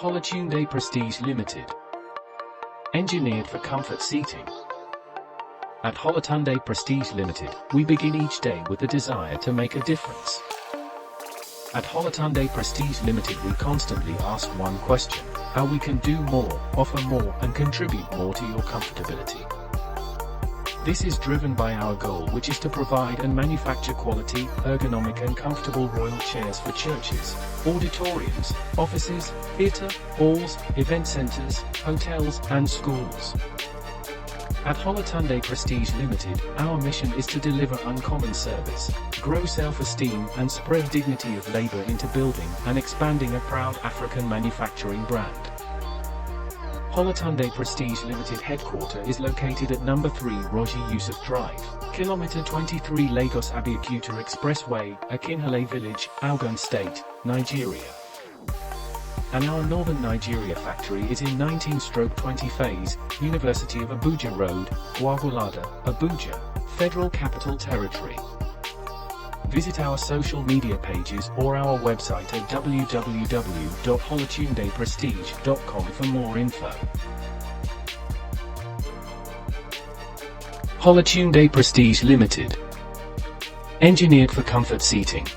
Holatunde Prestige Limited. Engineered for comfort seating. At Holatunde Prestige Limited, we begin each day with the desire to make a difference. At Holatunde Prestige Limited, we constantly ask one question: how we can do more, offer more, and contribute more to your comfortability. This is driven by our goal, which is to provide and manufacture quality, ergonomic and comfortable royal chairs for churches, auditoriums, offices, theatre, halls, event centres, hotels, and schools. At Holatunde Prestige Limited, our mission is to deliver uncommon service, grow self-esteem, and spread dignity of labour into building and expanding a proud African manufacturing brand. Holatunde Prestige Limited headquarter is located at number 3 Roger Yusuf Drive, kilometer 23 Lagos Abeokuta Expressway, Akinhele Village, Ogun State, Nigeria. And our northern Nigeria factory is in 19/20 phase, University of Abuja Road, Gwagwalada, Abuja, Federal Capital Territory. Visit our social media pages or our website at www.holatundeprestige.com for more info. Holatunde Prestige Limited. Engineered for comfort seating.